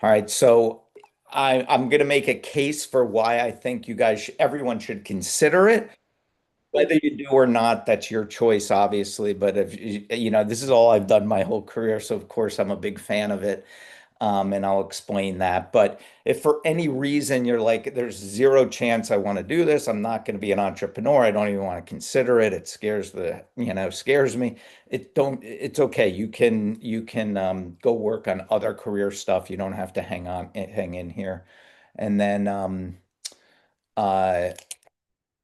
All right, so I'm going to make a case for why I think everyone should consider it. Whether you do or not, that's your choice, obviously. But if this is all I've done my whole career, so of course I'm a big fan of it. And I'll explain that. But if for any reason you're like, there's zero chance I want to do this, I'm not going to be an entrepreneur. I don't even want to consider it. It scares me. It's okay. You can go work on other career stuff. You don't have to hang in here. And then uh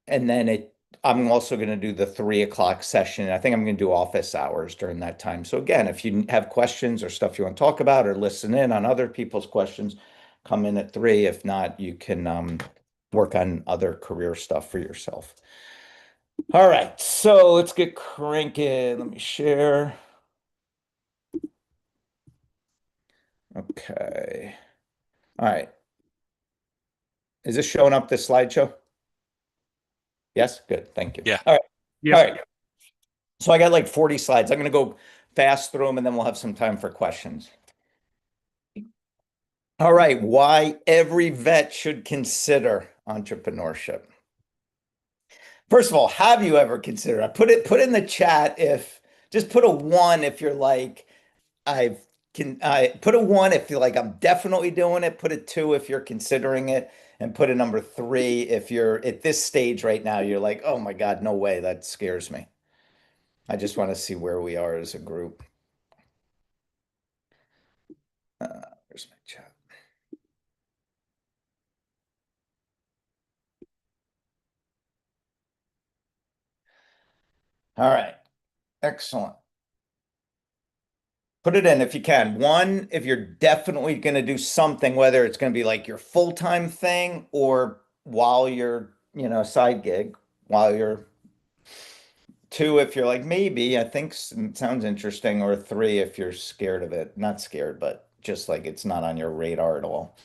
and then I'm also going to do the 3 o'clock session. I think I'm going to do office hours during that time. So again, if you have questions or stuff you want to talk about or listen in on other people's questions, come in at 3. If not, you can work on other career stuff for yourself. All right, so let's get cranking. Let me share. Okay. All right. Is this showing up this slideshow? Yes? Good. Thank you. Yeah. All right. All Yep. right. So I got like 40 slides. I'm going to go fast through them and then we'll have some time for questions. All right, why every vet should consider entrepreneurship. First of all, have you ever considered? Put in the chat if just put a one if you're like I put a one if you're like I'm definitely doing it, put a two if you're considering it, and put a number three if you're at this stage right now, you're like, oh my God, no way, that scares me. I just want to see where we are as a group. Where's my chat? All right, excellent. Put it in if you can. One, if you're definitely going to do something, whether it's going to be like your full-time thing or while side gig, while you're two, if you're like, maybe, I think sounds interesting, or three, if you're scared of it. Not scared, but just like it's not on your radar at all.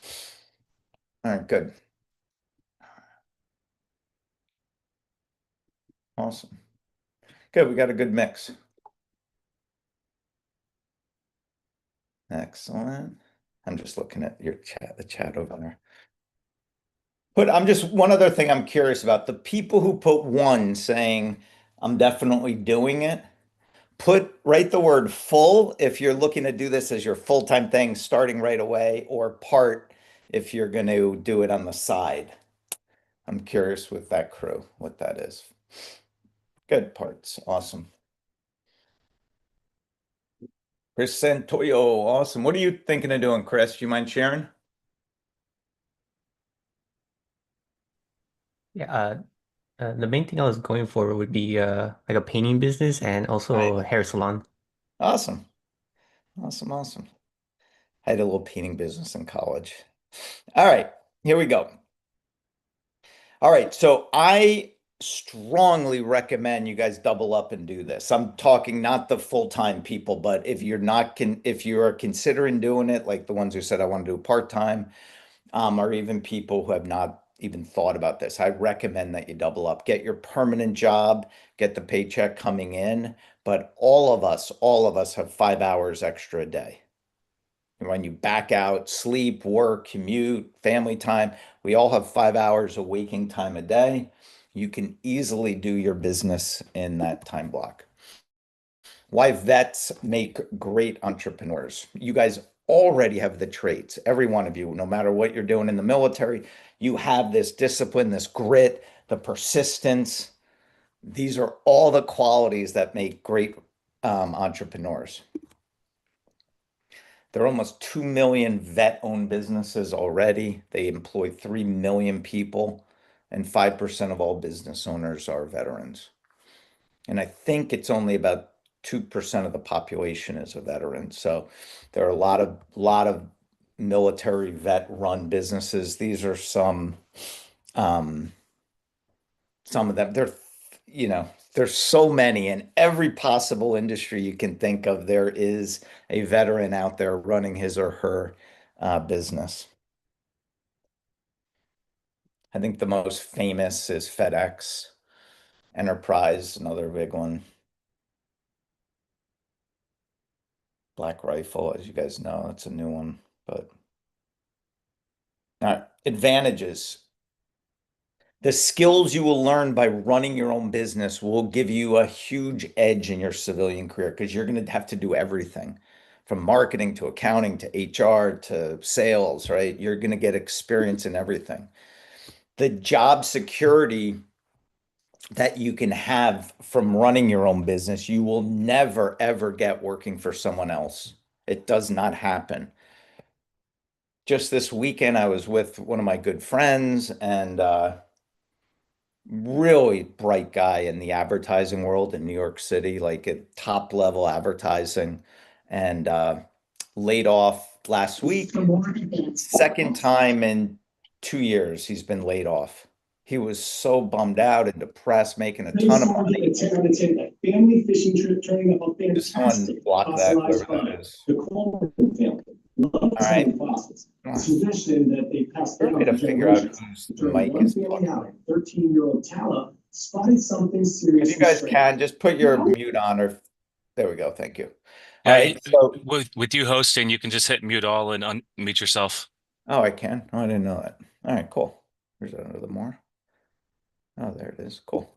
All right, good. Awesome. Good. We got a good mix. Excellent. I'm just looking at the chat over there. But I'm just one other thing I'm curious about. The people who put one saying, I'm definitely doing it, write the word full if you're looking to do this as your full-time thing starting right away, or part if you're going to do it on the side. I'm curious with that crew what that is. Good parts. Awesome. Chris Santoyo. Awesome. What are you thinking of doing, Chris? Do you mind sharing? Yeah, the main thing I was going for would be like a painting business and Right. also a hair salon. Awesome. Awesome. Awesome. I had a little painting business in college. All right, here we go. All right, so I strongly recommend you guys double up and do this. I'm talking not the full-time people, but if you are considering doing it, like the ones who said I want to do part-time, or even people who have not even thought about this, I recommend that you double up. Get your permanent job, get the paycheck coming in, but all of us have 5 hours extra a day. And when you back out, sleep, work, commute, family time, we all have 5 hours of waking time a day. You can easily do your business in that time block. Why vets make great entrepreneurs. You guys already have the traits, every one of you, no matter what you're doing in the military, you have this discipline, this grit, the persistence. These are all the qualities that make great entrepreneurs. There are almost 2 million vet-owned businesses already. They employ 3 million people, and 5% of all business owners are veterans. And I think it's only about 2% of the population is a veteran. So there are a lot of military vet-run businesses. These are um, some of them. There's so many in every possible industry you can think of. There is a veteran out there running his or her business. I think the most famous is FedEx, Enterprise, another big one. Black Rifle, as you guys know, it's a new one, but Advantages. The skills you will learn by running your own business will give you a huge edge in your civilian career because you're going to have to do everything from marketing to accounting to HR to sales, right? You're going to get experience in everything. The job security that you can have from running your own business, you will never, ever get working for someone else. It does not happen. Just this weekend, I was with one of my good friends and really bright guy in the advertising world in New York City, like at top level advertising, and laid off last week. Second time in 2 years he's been laid off. He was so bummed out and depressed, making a ton of money. 10 out of 10. That family fishing trip turned out Just someone fantastic. block that, whoever Fossilized that find. is. The Coleman family All loves right. finding fossils. A tradition that they passed Better way down to for figure out generations. whose During mic one is family talking. outing, 13-year-old Tala spotted something If you seriously guys strange. can, just put your mute on or there we go. Thank you. All Yeah, right. So, with you hosting, you can just hit mute all and unmute yourself. oh, I can. Oh, I didn't know that. All right, cool. There's another more. Oh, there it is. Cool.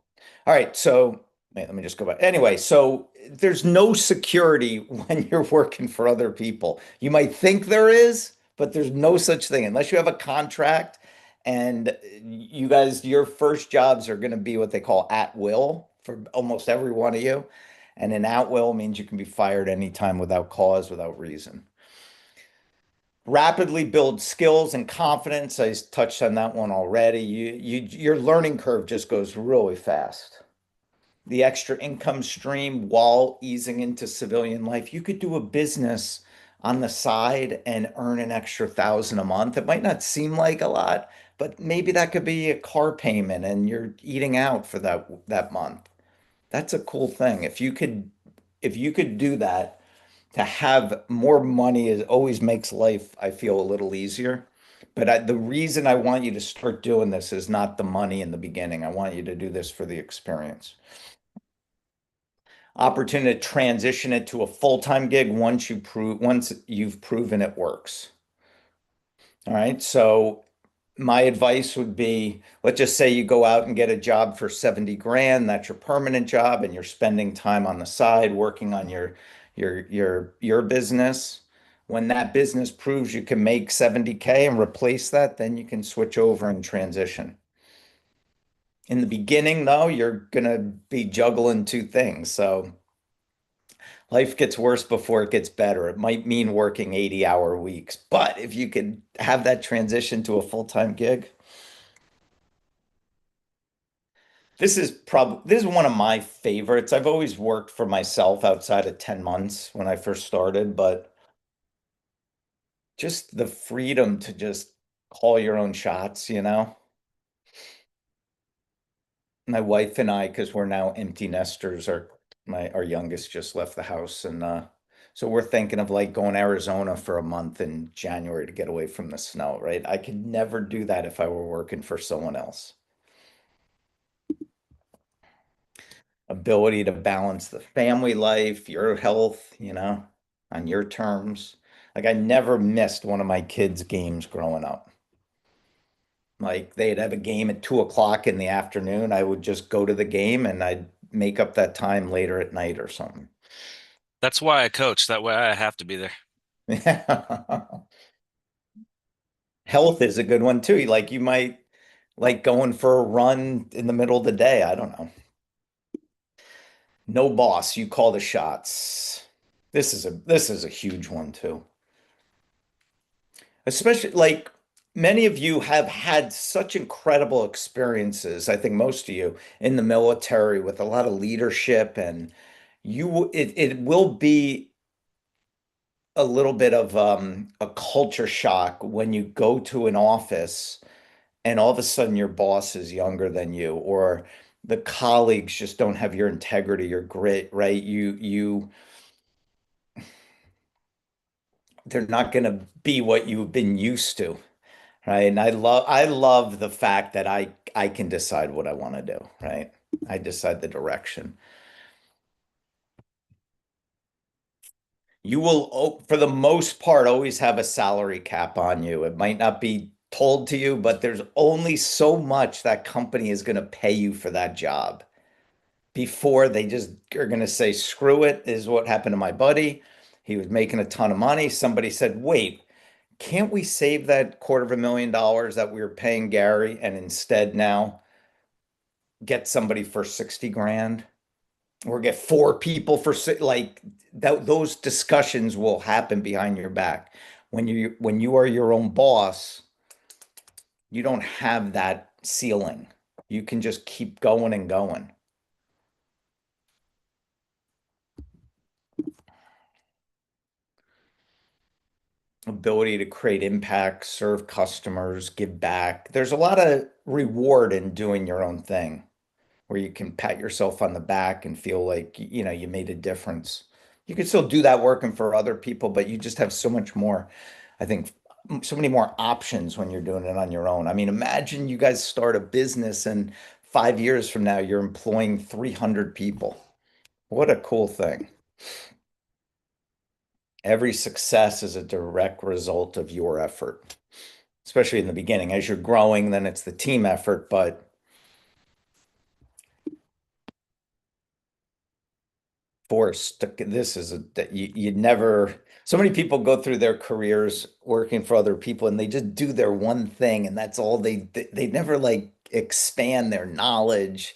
All right. So, wait, let me just go back. Anyway, so there's no security when you're working for other people. You might think there is, but there's no such thing unless you have a contract and you guys, your first jobs are going to be what they call at will for almost every one of you. And an at will means you can be fired anytime without cause, without reason. Rapidly build skills and confidence. I touched on that one already. Your learning curve just goes really fast. The extra income stream while easing into civilian life. You could do a business on the side and earn an extra 1,000 a month. It might not seem like a lot, but maybe that could be a car payment and you're eating out for that month. That's a cool thing. If you could do that, to have more money is always makes life, I feel, a little easier. But the reason I want you to start doing this is not the money in the beginning. I want you to do this for the experience. Opportunity to transition it to a full-time gig once you've proven it works. All right. So my advice would be, let's just say you go out and get a job for 70 grand, that's your permanent job, and you're spending time on the side working on your business. When that business proves you can make 70K and replace that, then you can switch over and transition. In the beginning, though, you're gonna be juggling two things. So life gets worse before it gets better. It might mean working 80-hour weeks, but if you could have that transition to a full-time gig, this is one of my favorites. I've always worked for myself outside of 10 months when I first started, but just the freedom to just call your own shots, you know? My wife and I, because we're now empty nesters, our youngest just left the house and so we're thinking of like going to Arizona for a month in January to get away from the snow, right? I could never do that if I were working for someone else. Ability to balance the family life, your health, on your terms. Like I never missed one of my kids' games growing up. Like they'd have a game at 2 o'clock in the afternoon. I would just go to the game and I'd make up that time later at night or something. That's why I coach. That way I have to be there. Health is a good one too. Like you might like going for a run in the middle of the day. I don't know. No boss, you call the shots. This is a huge one too. Especially like many of you have had such incredible experiences, I think most of you in the military with a lot of leadership and it will be a little bit of a culture shock when you go to an office and all of a sudden your boss is younger than you or the colleagues just don't have your integrity, your grit, right? They're not going to be what you've been used to. Right. And I love the fact that I can decide what I want to do, right? I decide the direction. You will, for the most part, always have a salary cap on you. It might not be told to you, but there's only so much that company is going to pay you for that job before they just are going to say, screw it, is what happened to my buddy. He was making a ton of money. Somebody said, wait, can't we save that $250,000 that we were paying Gary and instead now get somebody for 60 grand or get four people for like that? Those discussions will happen behind your back. When you are your own boss, you don't have that ceiling. You can just keep going and going. Ability to create impact, serve customers, give back. There's a lot of reward in doing your own thing where you can pat yourself on the back and feel like, you made a difference. You can still do that working for other people, but you just have so much more, I think, so many more options when you're doing it on your own. I mean, imagine you guys start a business and 5 years from now, you're employing 300 people. What a cool thing. Every success is a direct result of your effort, especially in the beginning. As you're growing, then it's the team effort, but forced. This is that you never, so many people go through their careers working for other people and they just do their one thing and that's all they never like expand their knowledge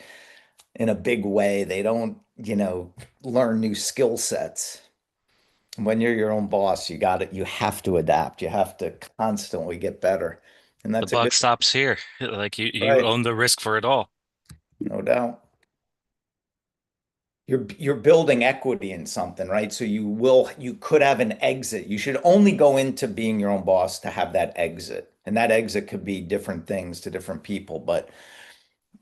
in a big way. They don't, learn new skill sets. When you're your own boss, you have to adapt. You have to constantly get better. And The that's a good, buck stops here. Like you right? own the risk for it all. No doubt. You're building equity in something, right? So you could have an exit. You should only go into being your own boss to have that exit. And that exit could be different things to different people, but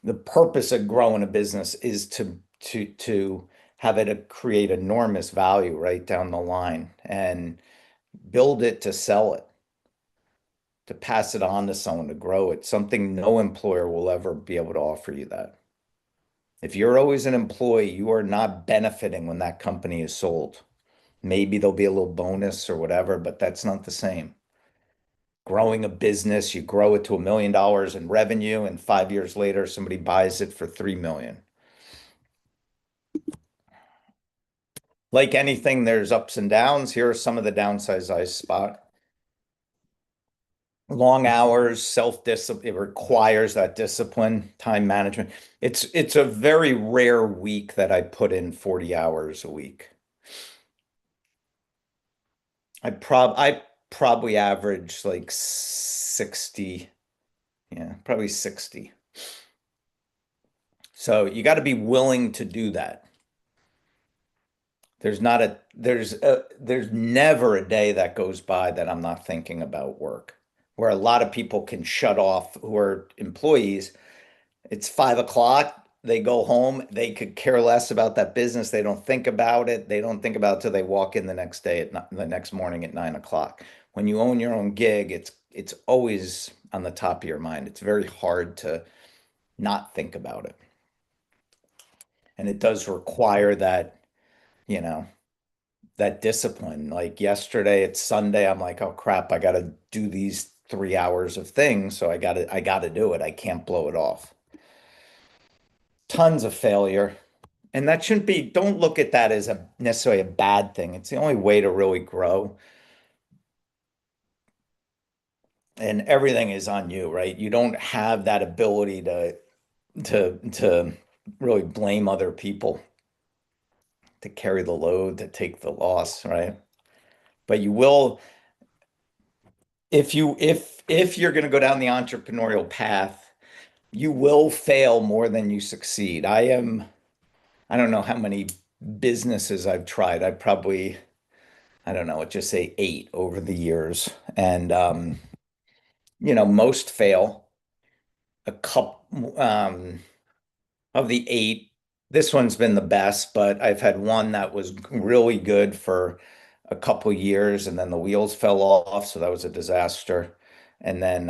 the purpose of growing a business is to have it create enormous value right down the line and build it to sell it, to pass it on to someone, to grow it. Something no employer will ever be able to offer you that. If you're always an employee, you are not benefiting when that company is sold. Maybe there'll be a little bonus or whatever, but that's not the same. Growing a business, you grow it to $1 million in revenue, and 5 years later, somebody buys it for 3 million. Like anything, there's ups and downs. Here are some of the downsides I spot. Long hours, self-discipline, it requires that discipline, time management. It's a very rare week that I put in 40 hours a week. I probably average like 60. Yeah, probably 60. So you got to be willing to do that. There's never a day that goes by that I'm not thinking about work. Where a lot of people can shut off who are employees. It's 5 o'clock. They go home. They could care less about that business. They don't think about it. They don't think about it till they walk in the next day the next morning at 9 o'clock. When you own your own gig, it's always on the top of your mind. It's very hard to not think about it. And it does require that, you know, that discipline. Like yesterday, it's Sunday. I'm like, oh crap, I got to do these 3 hours of things. So I got to do it. I can't blow it off. Tons of failure. And that shouldn't be, don't look at that as a necessarily a bad thing. It's the only way to really grow. And everything is on you, right? You don't have that ability to really blame other people, to carry the load, to take the loss, right? But you will, if you're going to go down the entrepreneurial path, you will fail more than you succeed. I don't know how many businesses I've tried. I don't know, let's just say 8 over the years. And most fail. A couple of the 8, this one's been the best, but I've had one that was really good for a couple years and then the wheels fell off, so that was a disaster. And then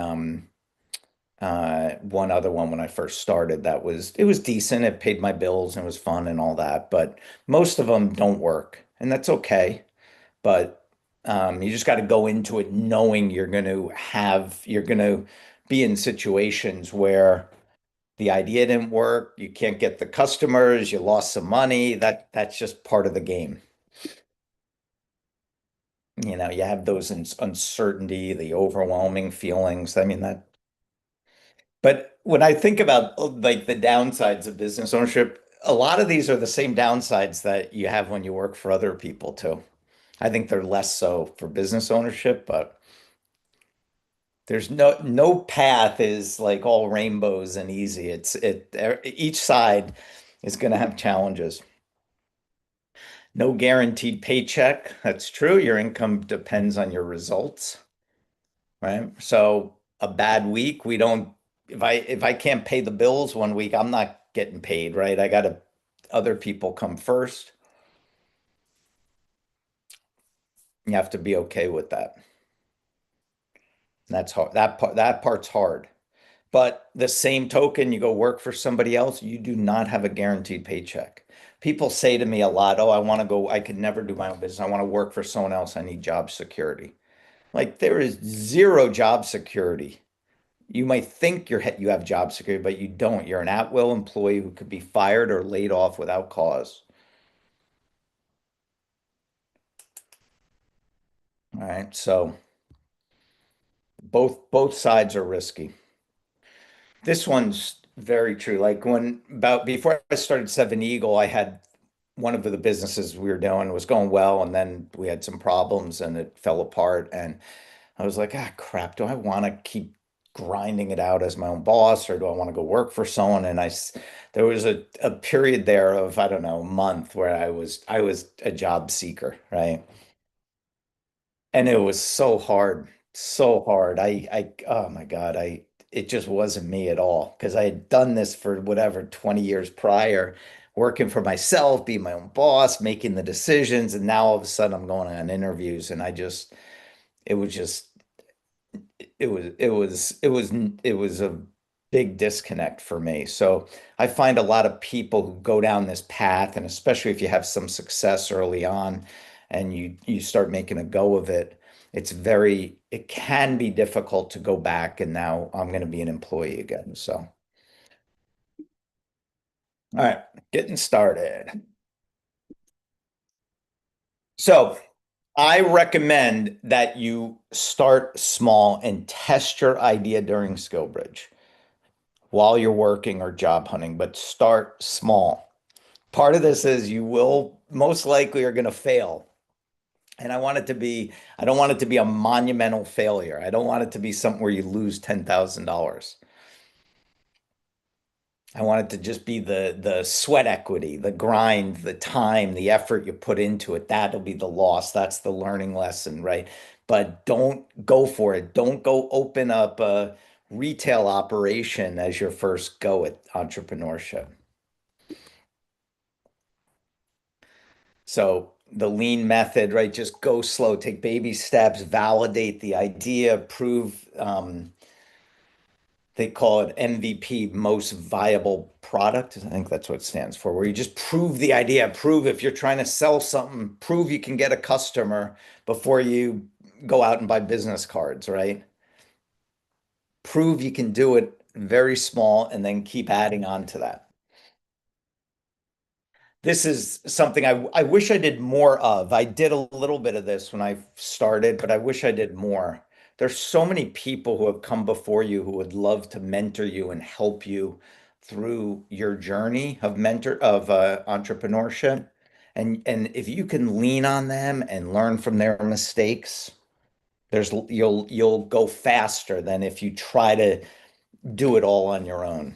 one other one when I first started it was decent. It paid my bills and it was fun and all that, but most of them don't work, and that's okay. But You just got to go into it knowing you're going to be in situations where the idea didn't work, you can't get the customers, you lost some money. That's just part of the game. You have those uncertainty, the overwhelming feelings. I mean, but when I think about like the downsides of business ownership, a lot of these are the same downsides that you have when you work for other people too. I think they're less so for business ownership, but there's no path is like all rainbows and easy. Each side is going to have challenges. No guaranteed paycheck. That's true. Your income depends on your results, right? So a bad week, we don't if I can't pay the bills one week, I'm not getting paid, right? I got to other people come first. You have to be okay with that. That's hard. That part's hard. But the same token, you go work for somebody else, you do not have a guaranteed paycheck. People say to me a lot, "Oh, I could never do my own business. I want to work for someone else. I need job security." Like there is zero job security. You might think you have job security, but you don't. You're an at-will employee who could be fired or laid off without cause. All right. So both sides are risky. This one's very true. Like when about before I started Seven Eagle, I had one of the businesses we were doing was going well, and then we had some problems and it fell apart. And I was like, crap, do I want to keep grinding it out as my own boss or do I want to go work for someone? There was a period there of, I don't know, a month where I was a job seeker, right? And it was so hard, so hard. Oh my God, it just wasn't me at all because I had done this for whatever 20 years prior, working for myself, being my own boss, making the decisions. And now all of a sudden I'm going on interviews and it was just, it was a big disconnect for me. So I find a lot of people who go down this path, and especially if you have some success early on and you start making a go of it, it can be difficult to go back and now I'm going to be an employee again. So, all right, getting started. So I recommend that you start small and test your idea during SkillBridge while you're working or job hunting, but start small. Part of this is you will most likely are going to fail. And I don't want it to be a monumental failure. I don't want it to be something where you lose $10,000. I want it to just be the sweat equity, the grind, the time, the effort you put into it. That'll be the loss. That's the learning lesson, right? But don't go for it. Don't go open up a retail operation as your first go at entrepreneurship. So the lean method, right? Just go slow, take baby steps, validate the idea, prove, they call it MVP, most viable product. I think that's what it stands for, where you just prove the idea, prove if you're trying to sell something, prove you can get a customer before you go out and buy business cards, right? Prove you can do it very small and then keep adding on to that. This is something I wish I did more of. I did a little bit of this when I started, but I wish I did more. There's so many people who have come before you who would love to mentor you and help you through your journey of entrepreneurship. And if you can lean on them and learn from their mistakes, you'll go faster than if you try to do it all on your own.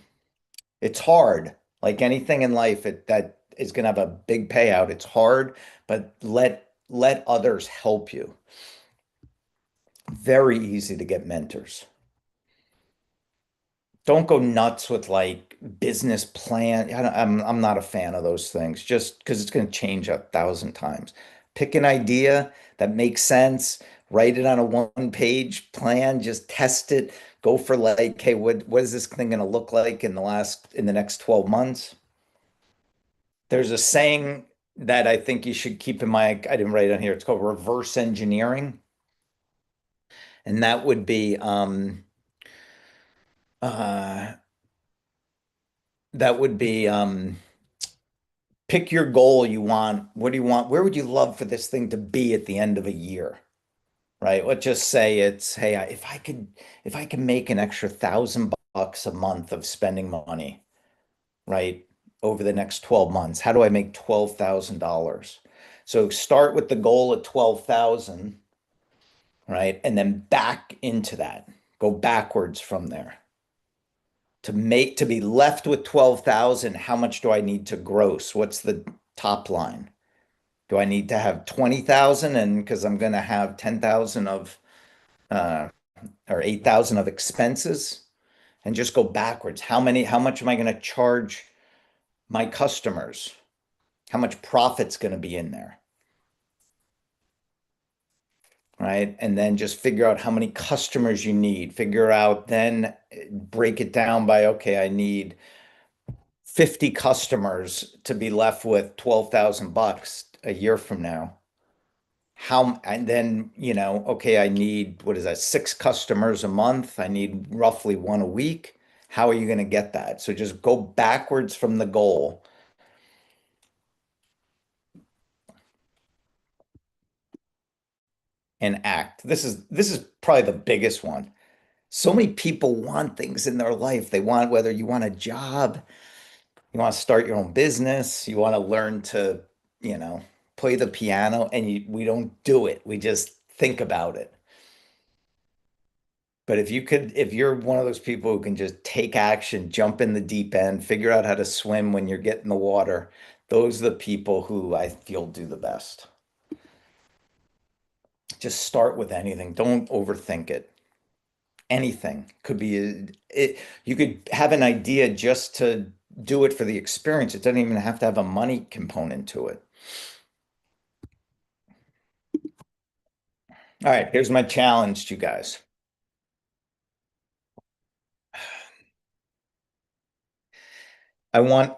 It's hard. Like anything in life that is going to have a big payout. It's hard, but let others help you. Very easy to get mentors. Don't go nuts with like business plan. I'm not a fan of those things just because it's going to change 1,000 times. Pick an idea that makes sense. Write it on a one-page plan. Just test it. Go for like, hey, what is this thing going to look like in the next 12 months? There's a saying that I think you should keep in mind. I didn't write it on here. It's called reverse engineering. And that would be uh that would be pick your goal you want. What do you want? Where would you love for this thing to be at the end of a year? Right? Let's just say it's, hey, if I can make an extra $1,000 a month of spending money, right, over the next 12 months, how do I make $12,000? So start with the goal at 12,000, right? And then back into that. Go backwards from there. To be left with 12,000, how much do I need to gross? What's the top line? Do I need to have 20,000? And because I'm going to have 10,000 of uh, or 8,000 of expenses, and just go backwards. How much am I going to charge my customers? How much profit's going to be in there? Right? And then just figure out how many customers you need. Figure out, then break it down by, okay, I need 50 customers to be left with 12,000 bucks a year from now. And then, okay, I need, what is that, 6 customers a month. I need roughly one a week. How are you going to get that? So just go backwards from the goal and act. This is probably the biggest one. So many people want things in their life. They want, whether you want a job, you want to start your own business, you want to learn to, you know, play the piano, and we don't do it. We just think about it. But if you're one of those people who can just take action, jump in the deep end, figure out how to swim when you're getting the water, those are the people who I feel do the best. Just start with anything. Don't overthink it. Anything could be you could have an idea just to do it for the experience. It doesn't even have to have a money component to it. All right, here's my challenge to you guys. I want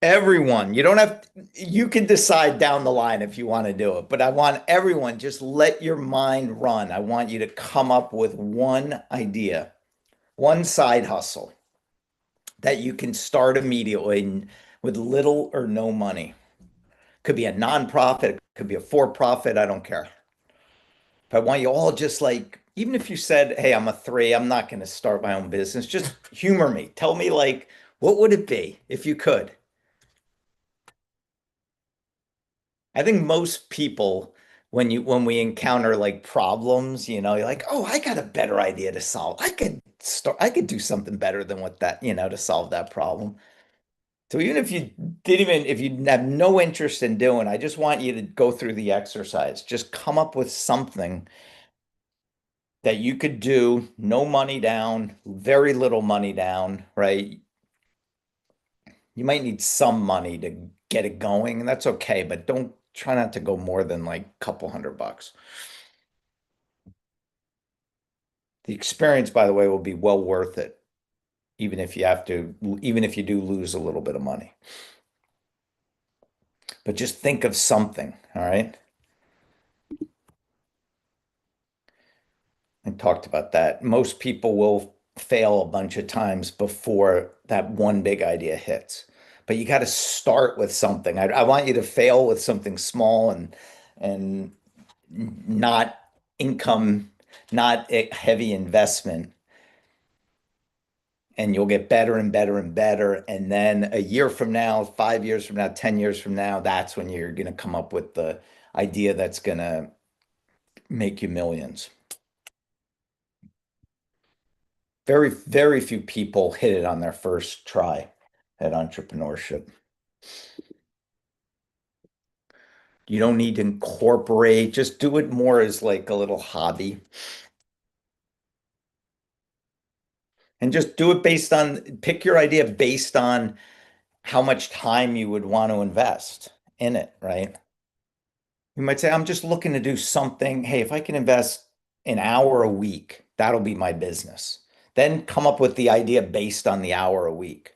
everyone, you don't have, you can decide down the line if you want to do it, but I want everyone, just let your mind run. I want you to come up with one idea, one side hustle that you can start immediately with little or no money. Could be a nonprofit, it could be a for-profit, I don't care. But I want you all, just like, even if you said, hey, I'm a three, I'm not going to start my own business, just humor me. Tell me, like, what would it be if you could? I think most people, when we encounter like problems, you're like, oh, I got a better idea to solve. I could do something better than what that, to solve that problem. So even if you if you have no interest in doing, I just want you to go through the exercise. Just come up with something that you could do, no money down, very little money down, right? You might need some money to get it going, and that's okay, but don't try not to go more than like a couple $100. The experience, by the way, will be well worth it, even if you do lose a little bit of money. But just think of something, all right? I talked about that. Most people will fail a bunch of times before that one big idea hits. But you got to start with something. I want you to fail with something small and not income, not a heavy investment, and you'll get better and better and better. And then a year from now, 5 years from now, 10 years from now, that's when you're going to come up with the idea that's going to make you millions. Very, very few people hit it on their first try at entrepreneurship. You don't need to incorporate, just do it more as like a little hobby. And just do it pick your idea based on how much time you would want to invest in it, right? You might say, I'm just looking to do something. Hey, if I can invest an hour a week, that'll be my business. Then come up with the idea based on the hour a week.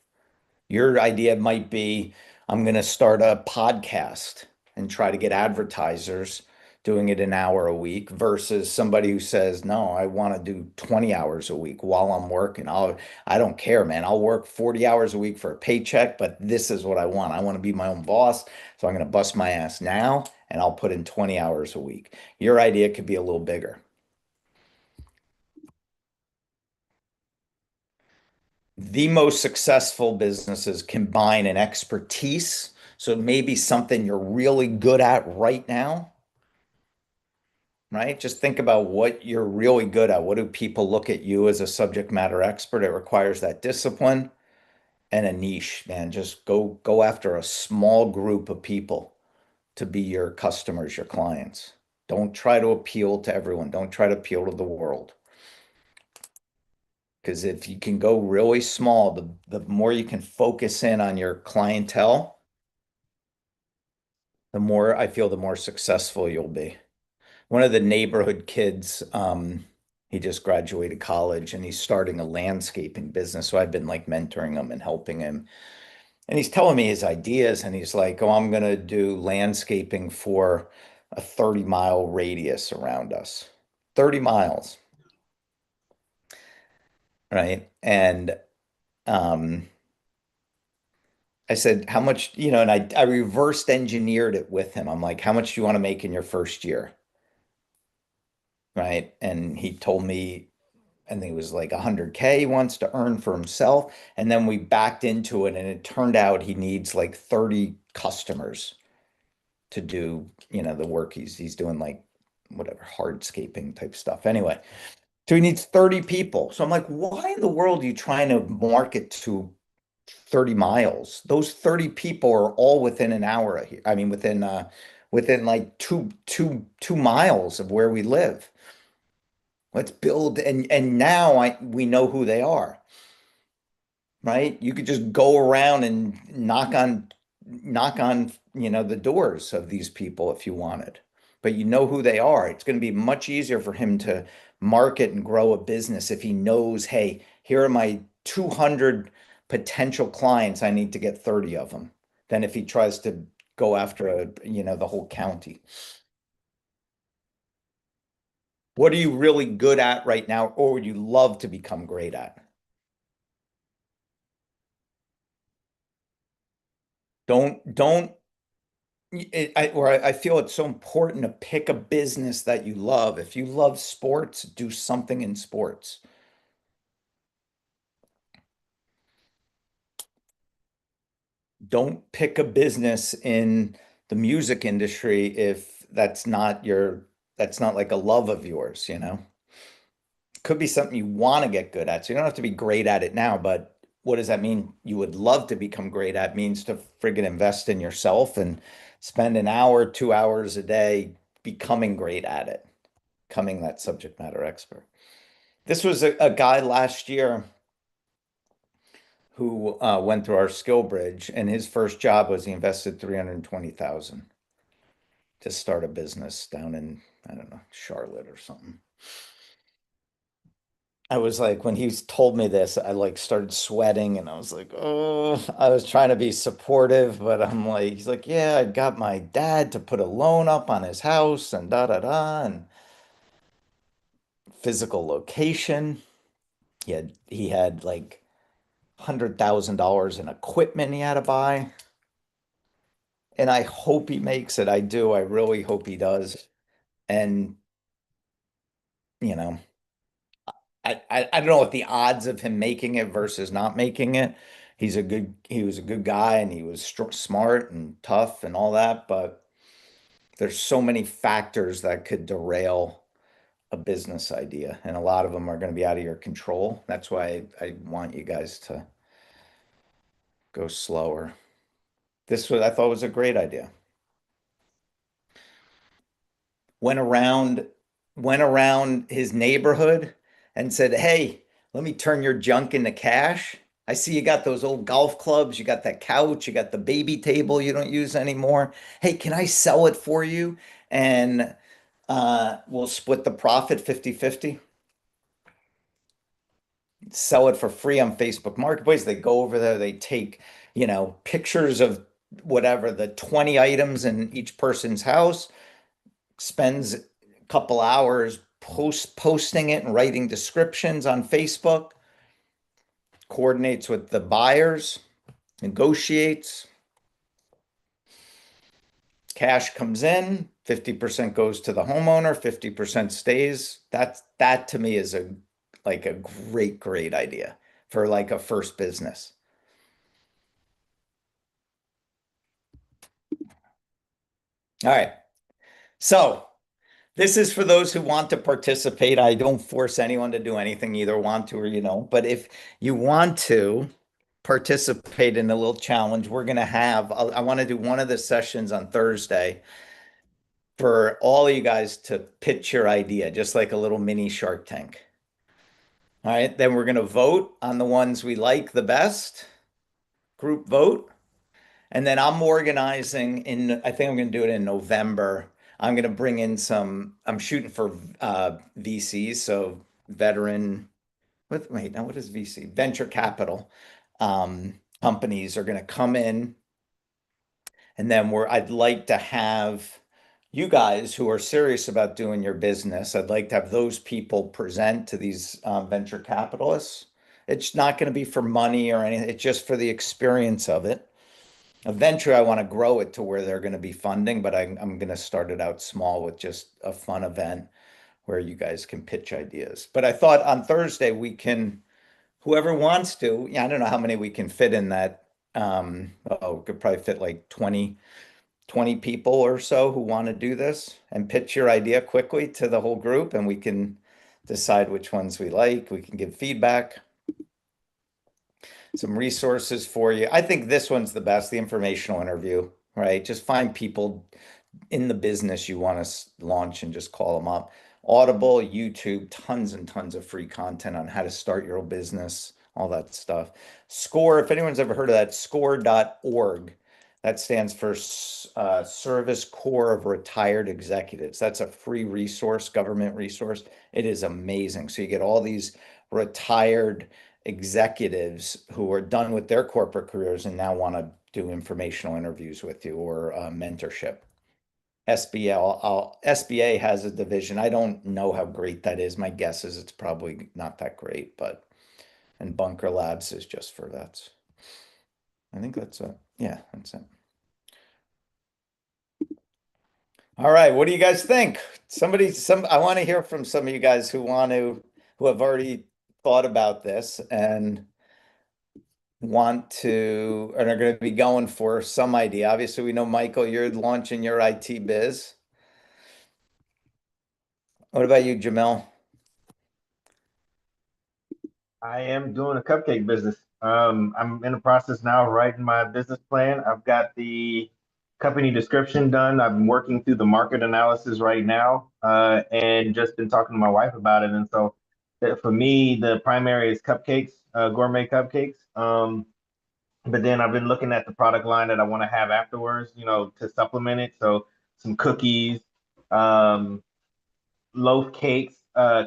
Your idea might be, I'm going to start a podcast. and try to get advertisers doing it an hour a week versus somebody who says, no, I want to do 20 hours a week while I'm working. I don't care, man. I'll work 40 hours a week for a paycheck, but this is what I want. I want to be my own boss. So I'm going to bust my ass now and I'll put in 20 hours a week. Your idea could be a little bigger. The most successful businesses combine an expertise. So maybe something you're really good at right now, right? Just think about what you're really good at. What do people look at you as a subject matter expert? It requires that discipline and a niche, man. Just go after a small group of people to be your customers, your clients. Don't try to appeal to everyone. Don't try to appeal to the world. Because if you can go really small, the more you can focus in on your clientele, the more I feel the more successful you'll be. One of the neighborhood kids, he just graduated college and he's starting a landscaping business. So I've been like mentoring him and helping him. And he's telling me his ideas and he's like, oh, I'm going to do landscaping for a 30-mile radius around us. 30 miles, right? And um, I said, how much, and I reversed engineered it with him. I'm like, how much do you want to make in your first year? Right. And he told me, I think it was like 100K he wants to earn for himself. And then we backed into it and it turned out he needs like 30 customers to do, the work he's doing like whatever hardscaping type stuff. Anyway, so he needs 30 people. So I'm like, why in the world are you trying to market to 30 miles? Those 30 people are all within an hour. I mean, within like two miles of where we live. Let's build and now we know who they are, right? You could just go around and knock on, the doors of these people if you wanted. But you know who they are. It's going to be much easier for him to market and grow a business if he knows, hey, here are my 200 potential clients. I need to get 30 of them. Than if he tries to go after the whole county. What are you really good at right now, or would you love to become great at? Don't where I feel it's so important to pick a business that you love. If you love sports, do something in sports. Don't pick a business in the music industry if that's not like a love of yours. Could be something you want to get good at. So you don't have to be great at it now, but what does that mean? You would love to become great at means to friggin' invest in yourself and spend an hour, 2 hours a day becoming great at it, becoming that subject matter expert. This was a guy last year who went through our skill bridge, and his first job was he invested 320,000 to start a business down in, I don't know, Charlotte or something. I was like, when he told me this, I like started sweating and I was like, oh, I was trying to be supportive, but I'm like, he's like, yeah, I got my dad to put a loan up on his house and da da da and physical location. He had like $100,000 in equipment he had to buy. And I hope he makes it. I do. I really hope he does. And, you know, I don't know what the odds of him making it versus not making it. He was a good guy and he was smart and tough and all that, but there's so many factors that could derail a business idea, and a lot of them are going to be out of your control. That's why I want you guys to go slower. I thought was a great idea. went around went around his neighborhood and said, "Hey, let me turn your junk into cash. I see you got those old golf clubs, you got that couch, you got the baby table you don't use anymore. Hey, can I sell it for you? And we'll split the profit 50-50. Sell it for free on Facebook Marketplace. They go over there, they take, pictures of whatever the 20 items in each person's house, spends a couple hours posting it and writing descriptions on Facebook, coordinates with the buyers, negotiates, cash comes in, 50% goes to the homeowner, 50% stays. That to me is a like a great idea for like a first business. All right. So this is for those who want to participate. I don't force anyone to do anything, either want to or you know, but if you want to participate in a little challenge, we're going to have, I want to do one of the sessions on Thursday for all of you guys to pitch your idea, just like a little mini Shark Tank. All right. Then we're going to vote on the ones we like the best, group vote. And then I'm organizing I think I'm going to do it in November. I'm going to bring in I'm shooting for VCs, so veteran, wait, now what is VC? Venture capital companies are going to come in. And then I'd like to have you guys who are serious about doing your business, I'd like to have those people present to these venture capitalists. It's not going to be for money or anything. It's just for the experience of it. Eventually, I want to grow it to where they're going to be funding, but I'm going to start it out small with just a fun event where you guys can pitch ideas. But I thought on Thursday whoever wants to, yeah, I don't know how many we can fit in that. We could probably fit like 20 people or so who want to do this and pitch your idea quickly to the whole group, and we can decide which ones we like. We can give feedback, some resources for you. I think this one's the best, the informational interview, right? Just find people in the business you want to launch and just call them up. Audible, YouTube, tons and tons of free content on how to start your own business, all that stuff. Score, if anyone's ever heard of that, score.org. That stands for Service Corps of Retired Executives. That's a free resource, government resource. It is amazing. So you get all these retired executives who are done with their corporate careers and now want to do informational interviews with you or mentorship. SBA has a division. I don't know how great that is. My guess is it's probably not that great, and Bunker Labs is just for vets. I think that's it. Yeah, that's it. All right, what do you guys think? I want to hear from some of you guys who have already thought about this and are going to be going for some idea. Obviously, we know, Michael, you're launching your IT biz. What about you, Jamel? I am doing a cupcake business. I'm in the process now of writing my business plan. I've got the company description done. I'm working through the market analysis right now, and just been talking to my wife about it. And so, for me, the primary is cupcakes, gourmet cupcakes. But then I've been looking at the product line that I want to have afterwards, to supplement it. So some cookies, um, loaf cakes,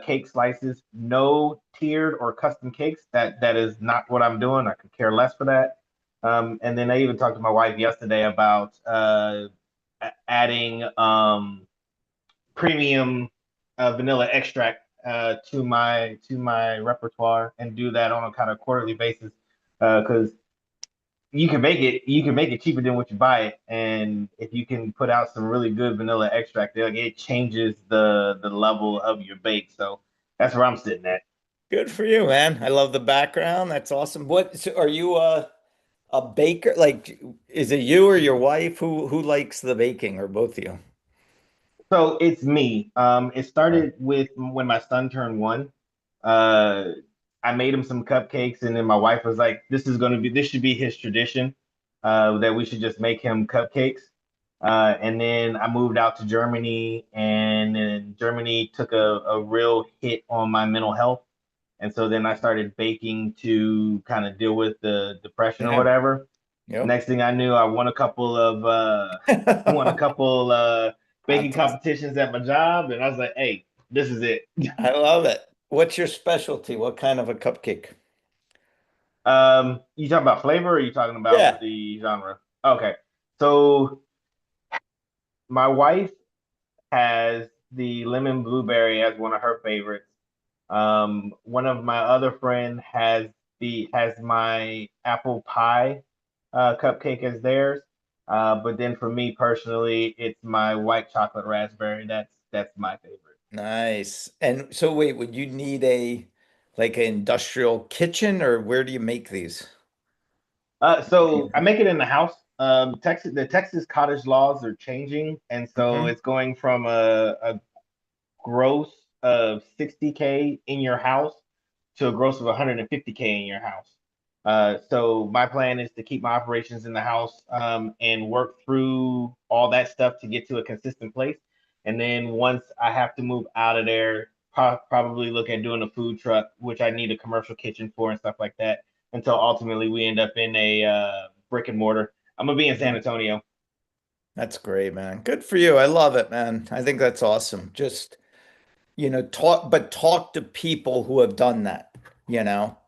cake slices, no tiered or custom cakes. That is not what I'm doing. I could care less for that. And then I even talked to my wife yesterday about adding premium vanilla extract to my repertoire and do that on a kind of quarterly basis because you can make it cheaper than what you buy it, and if you can put out some really good vanilla extract, it changes the level of your bake. So that's where I'm sitting at. Good for you, man. I love the background. That's awesome. So are you a baker? Like, is it you or your wife who likes the baking, or both of you? So it's me. It Right. started with when my son turned 1. Uh, I made him some cupcakes, and then my wife was like, this should be his tradition, that we should just make him cupcakes." And then I moved out to Germany, and then Germany took a real hit on my mental health. And so then I started baking to kind of deal with the depression or Yeah. whatever. Yep. Next thing I knew, I won a couple of won a couple baking Fantastic. competitions at my job, and I was like, "Hey, this is it." I love it. What's your specialty? What kind of a cupcake? You talking about flavor, or are you talking about Yeah. the genre? Okay. So my wife has the lemon blueberry as one of her favorites. One of my other friend has my apple pie cupcake as theirs. But then for me personally, it's my white chocolate raspberry. That's my favorite. Nice. And so wait, would you need a like an industrial kitchen or where do you make these? So I make it in the house. The Texas cottage laws are changing, and so Mhm. it's going from a gross of 60K in your house to a gross of 150K in your house. So my plan is to keep my operations in the house and work through all that stuff to get to a consistent place. And then once I have to move out of there, probably look at doing a food truck, which I need a commercial kitchen for and stuff like that. Until ultimately we end up in a brick and mortar. I'm gonna be in San Mhm. Antonio. That's great, man. Good for you. I love it, man. I think that's awesome. Just, talk to people who have done that, you know.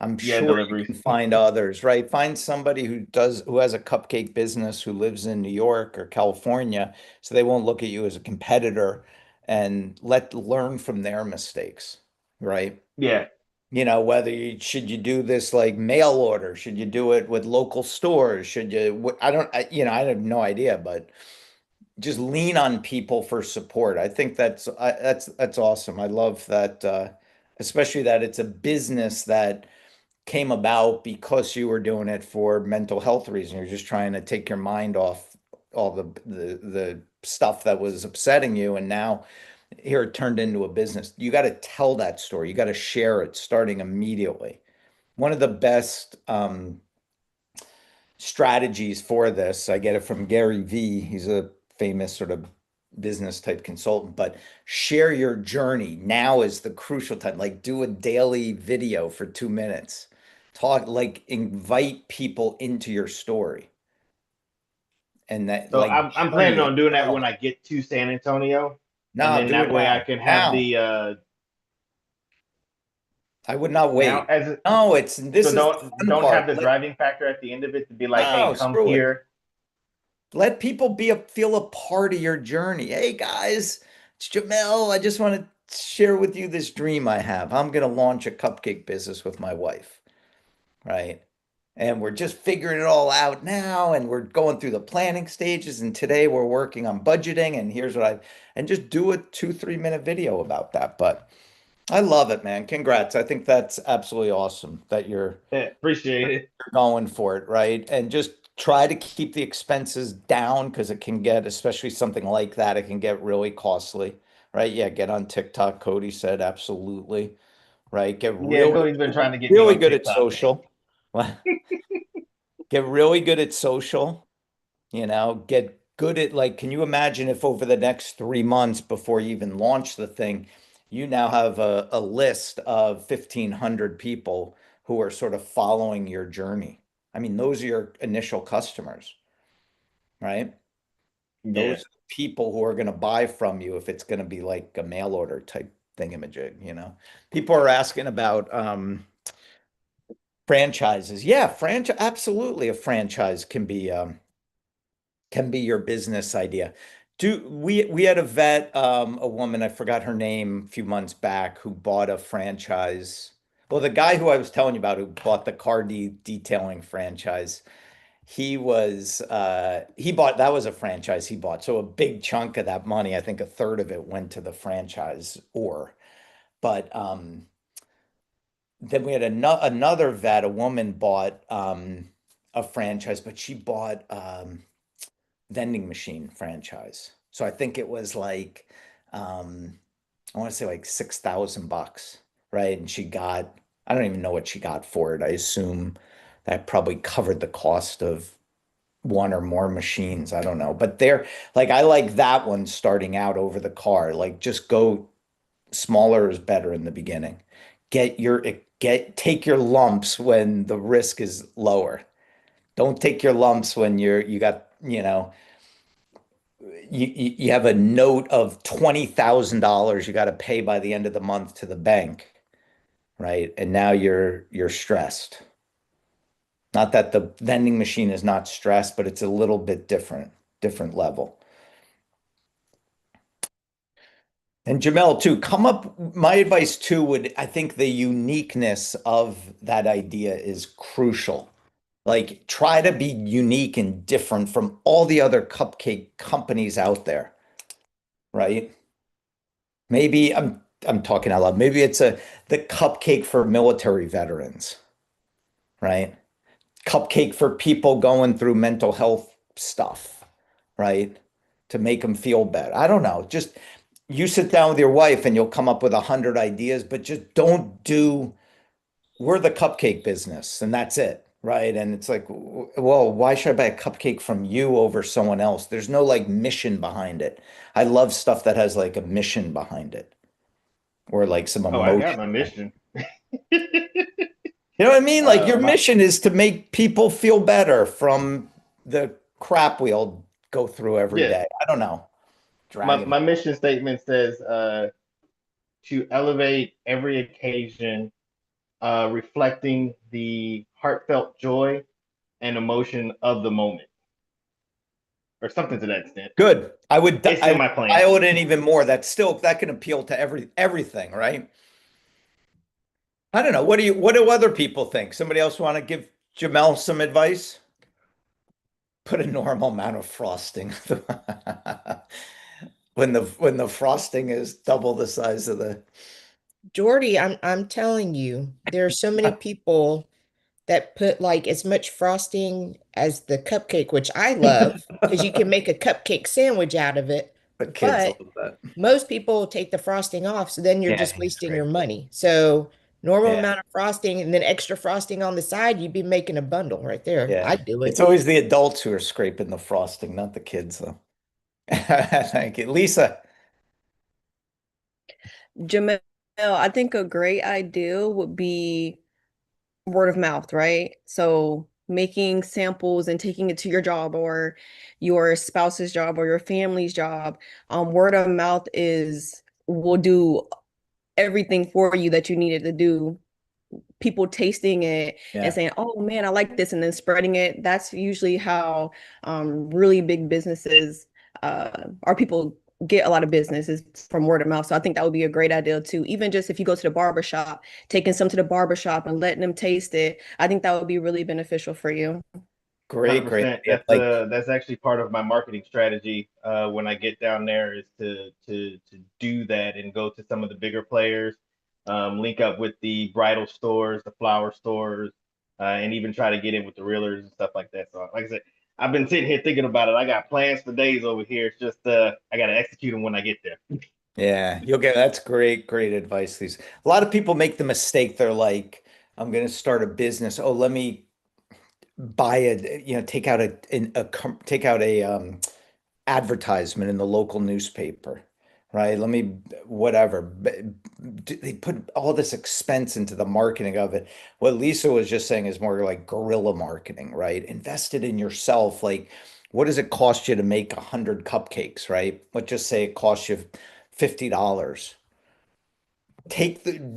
I'm Yeah, sure you deliveries. can find others, right? Find somebody who has a cupcake business who lives in New York or California, so they won't look at you as a competitor and learn from their mistakes, right? Yeah. Whether should you do this like mail order? Should you do it with local stores? Should you, I don't, I have no idea, but just lean on people for support. I think that's awesome. I love that, especially that it's a business that came about because you were doing it for mental health reasons. You're just trying to take your mind off all the stuff that was upsetting you, and now here it turned into a business. You got to tell that story. You got to share it starting immediately. One of the best strategies for this, I get it from Gary Vee. He's a famous sort of business type consultant, but share your journey. Now is the crucial time. Like do a daily video for 2 minutes. Talk, like invite people into your story and that So like I'm journey, planning like on doing that when journal. I get to San Antonio, and No, then do that it way I now. can have Now. the I would not now wait. as No, so this is the fun don't have part. the driving factor at the end of it to be like, hey, No, come screw it. here. Let people feel a part of your journey. Hey guys, it's Jamel. I just want to share with you this dream I have. I'm going to launch a cupcake business with my wife, right? And we're just figuring it all out now, and we're going through the planning stages. And today we're working on budgeting. And here's what and just do a 2, 3 minute video about that. But I love it, man. Congrats. I think that's absolutely awesome that Appreciate it. going for it, right? And just try to keep the expenses down because it can get, especially something like that, it can get really costly, right? Yeah, get on TikTok. Cody said absolutely, right? Yeah, Cody's been trying to get me Really on good at TikTok. social. Get really good at social, get good at like, can you imagine if over the next 3 months before you even launch the thing, you now have a list of 1,500 people who are sort of following your journey. I mean, those are your initial customers, right? Yeah. Those are the people who are going to buy from you if it's going to be like a mail order type thingamajig. People are asking about franchises. Yeah, franchise, absolutely a franchise can be your business idea. We had a vet, a woman, I forgot her name, a few months back, who bought a franchise. Well, the guy who I was telling you about who bought the car detailing franchise, he bought that was a franchise he bought. So a big chunk of that money, I think a third of it went to the franchise or but then we had another vet, a woman bought a franchise, but she bought vending machine franchise. So I think it was like I want to say like $6,000, right? And I don't even know what she got for it. I assume that probably covered the cost of one or more machines. I don't know. But they're like I like that one starting out over the car. Like just go smaller is better in the beginning. Take your lumps when the risk is lower. Don't take your lumps when you got, you have a note of $20,000 you got to pay by the end of the month to the bank, right? And now you're stressed. Not that the vending machine is not stressed, but it's a little bit different level. And Jamel, too, come up. My advice too would, I think the uniqueness of that idea is crucial. Like, try to be unique and different from all the other cupcake companies out there, right? Maybe I'm talking out loud. Maybe it's the cupcake for military veterans, right? Cupcake for people going through mental health stuff, right? To make them feel better. I don't know. Just you sit down with your wife and you'll come up with 100 ideas, but just don't do, we're the cupcake business and that's it, right? And it's like, well, why should I buy a cupcake from you over someone else? There's no like mission behind it. I love stuff that has like a mission behind it or like some Oh, I got emotion. my mission. You know what I mean? Like your My mission is to make people feel better from the crap we all go through every yeah, day. I don't know. my Dragon. mission statement says to elevate every occasion, reflecting the heartfelt joy and emotion of the moment, or something to that extent. Good. It's I in would my plan. dial it in even more. That's still that can appeal to everything, right? I don't know. What do other people think? Somebody else want to give Jamel some advice? Put a normal amount of frosting. When the frosting is double the size of the Jordy, I'm telling you, there are so many people that put like as much frosting as the cupcake, which I love because you can make a cupcake sandwich out of it. the kids love But that. most people take the frosting off, so then you're Yeah, I just think it's wasting your great. money. So normal Yeah. amount of frosting and then extra frosting on the side, you'd be making a bundle right there. Yeah. I'd do It's it. always the adults who are scraping the frosting, not the kids, though. Thank you. Lisa. Jamel, I think a great idea would be word of mouth, right? So making samples and taking it to your job or your spouse's job or your family's job. Word of mouth is will do everything for you that you needed to do. People tasting it and Yeah. saying, "Oh man, I like this," and then spreading it. That's usually how really big businesses or people get a lot of business is from word of mouth. So I think that would be a great idea too. Even just if you go to the barber shop, taking some to the barber shop and letting them taste it, I think that would be really beneficial for you. Great 100%. idea. Like, That's actually part of my marketing strategy. When I get down there, is to do that and go to some of the bigger players, link up with the bridal stores, the flower stores, and even try to get in with the realtors and stuff like that. So, like I said, I've been sitting here thinking about it. I got plans for days over here. It's just I got to execute them when I get there. yeah, that's great advice, Lisa. A lot of people make the mistake. They're like, I'm going to start a business. Oh, let me buy take out take out a advertisement in the local newspaper, right? Let me, whatever. They put all this expense into the marketing of it. What Lisa was just saying is more like guerrilla marketing, right? Invest it in yourself. Like, what does it cost you to make 100 cupcakes, right? Let's just say it costs you $50.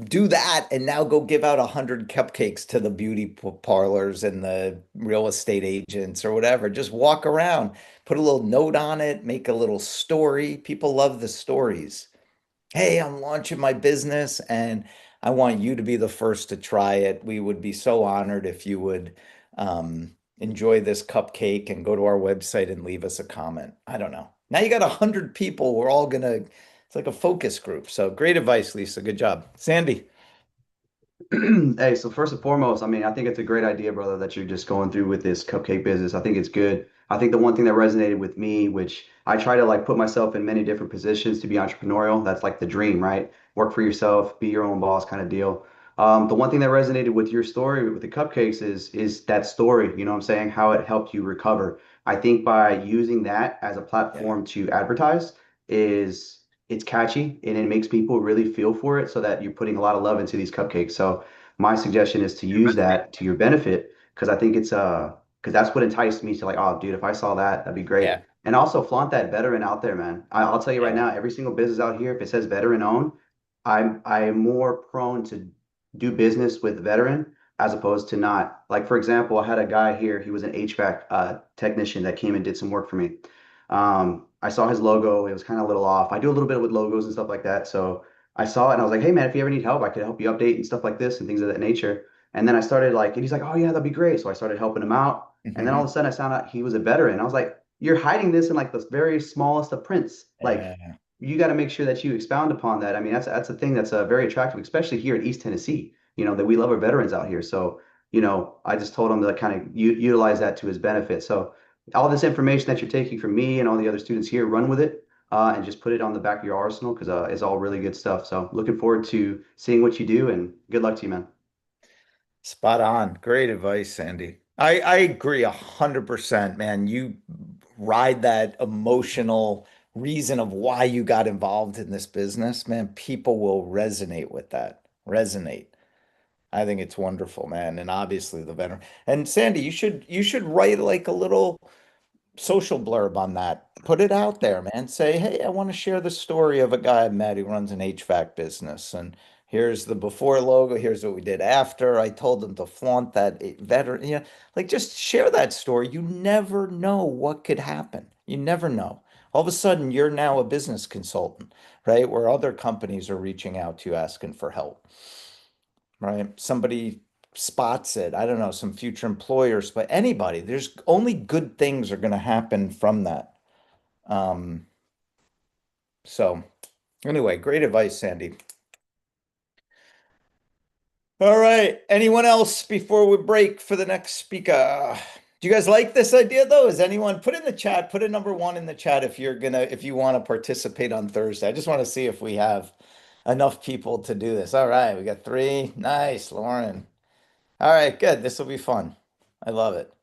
Do that and now go give out 100 cupcakes to the beauty parlors and the real estate agents or whatever. Just walk around, put a little note on it, make a little story. People love the stories. Hey, I'm launching my business and I want you to be the first to try it. We would be so honored if you would enjoy this cupcake and go to our website and leave us a comment. I don't know. Now you got 100 people. We're all gonna, it's like a focus group. So great advice, Lisa. Good job. Sandy. Hey, so first and foremost, I mean, I think it's a great idea, brother, that you're just going through with this cupcake business. I think it's good. I think the one thing that resonated with me, which I try to like put myself in many different positions to be entrepreneurial, that's like the dream, right? Work for yourself, be your own boss kind of deal. The one thing that resonated with your story with the cupcakes is that story, you know what I'm saying? How it helped you recover. I think by using that as a Yeah. platform to advertise is it's catchy and it makes people really feel for it so that you're putting a lot of love into these cupcakes. So my suggestion is to use that to your benefit because I think it's because that's what enticed me to like, oh dude, if I saw that, that'd be great. Yeah. And also flaunt that veteran out there, man. I'll tell you right Yeah. now, every single business out here, if it says veteran owned, I'm more prone to do business with veteran as opposed to not. Like, for example, I had a guy here, he was an HVAC technician that came and did some work for me. I saw his logo, it was kind of a little off. I do a little bit with logos and stuff like that. So I saw it and I was like, hey man, if you ever need help, I could help you update and stuff like this and things of that nature. And then I started like, and he's like, oh yeah, that'd be great. So I started helping him out. And then all of a sudden I found out he was a veteran. I was like, you're hiding this in like the very smallest of prints. Like, Yeah. you got to make sure that you expound upon that. I mean, that's a thing that's very attractive, especially here in East Tennessee. That we love our veterans out here. So, I just told him to kind of utilize that to his benefit. So, all this information that you're taking from me and all the other students here, run with it and just put it on the back of your arsenal because it's all really good stuff. So, looking forward to seeing what you do and good luck to you, man. Spot on. Great advice, Sandy. I agree 100%, man. You ride that emotional reason of why you got involved in this business, man. People will resonate with that. Resonate. I think it's wonderful, man. And obviously the veteran. And Sandy, you should write like a little social blurb on that. Put it out there, man. Say, hey, I want to share the story of a guy I met who runs an HVAC business. And here's the before logo. Here's what we did after. I told them to flaunt that veteran. Like just share that story. You never know what could happen. You never know. All of a sudden, you're now a business consultant, right? Where other companies are reaching out to you asking for help, right? Somebody spots it. I don't know, some future employers, but anybody, there's only good things are going to happen from that. Um, so anyway, great advice, Sandy. All right. Anyone else before we break for the next speaker? Do you guys like this idea though? Is anyone put in the chat, put a number one in the chat if you want to participate on Thursday. I just want to see if we have enough people to do this. All right, we got three. Nice, Lauren. All right, good. This will be fun. I love it.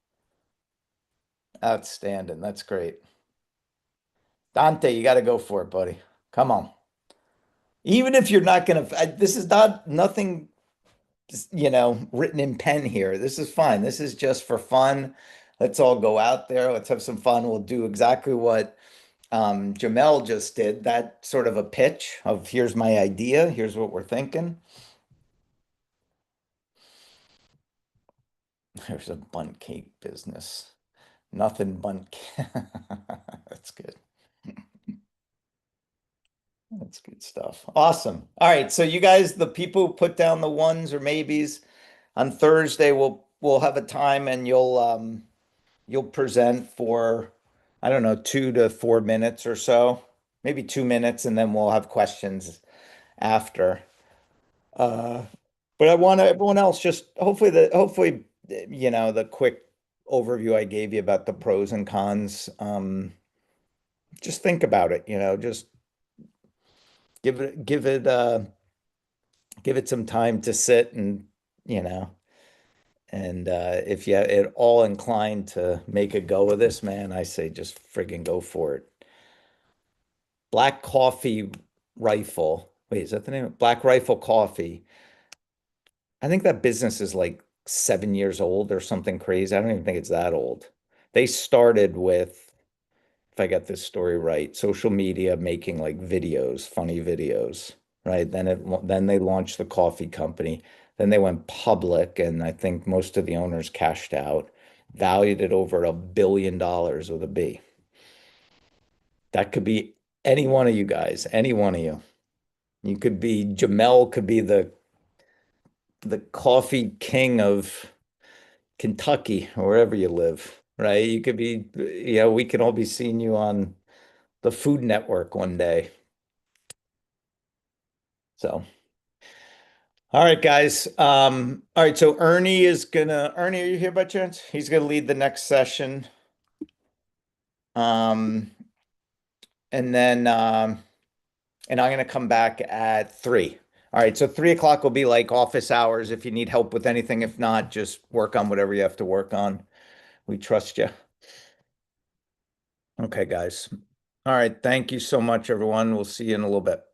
Outstanding. That's great. Dante, you got to go for it, buddy. Come on. Even if you're not going to, this is not nothing, written in pen here. This is fine. This is just for fun. Let's all go out there. Let's have some fun. We'll do exactly what Jamel just did. That sort of a pitch of here's my idea. Here's what we're thinking. There's a bun cake business. Nothing bun cake. That's good. That's good stuff. Awesome. All right. So you guys, the people who put down the ones or maybes on Thursday, we'll have a time and you'll present for, I don't know, 2 to 4 minutes or so, maybe 2 minutes, and then we'll have questions after. But I want everyone else just hopefully, the quick overview I gave you about the pros and cons. Just think about it, just give it some time to sit and, you know, and if you're at all inclined to make a go of this, man, I say just friggin' go for it. Black Coffee Rifle. Wait, is that the name? Black Rifle Coffee. I think that business is like 7 years old or something crazy. I don't even think it's that old. They started with, if I got this story right, social media making like videos, funny videos, right? Then they launched the coffee company. Then they went public, and I think most of the owners cashed out, valued it over $1 billion with a B. That could be any one of you guys, any one of you. You could be Jamel, could be the coffee king of Kentucky or wherever you live, right? You could be, we can all be seeing you on the Food Network one day. So, all right, guys. All right, so Ernie, are you here by chance? He's gonna lead the next session. Um, and I'm gonna come back at 3. All right, so 3 o'clock will be like office hours if you need help with anything. If not, just work on whatever you have to work on. We trust you. Okay, guys. All right, thank you so much, everyone. We'll see you in a little bit.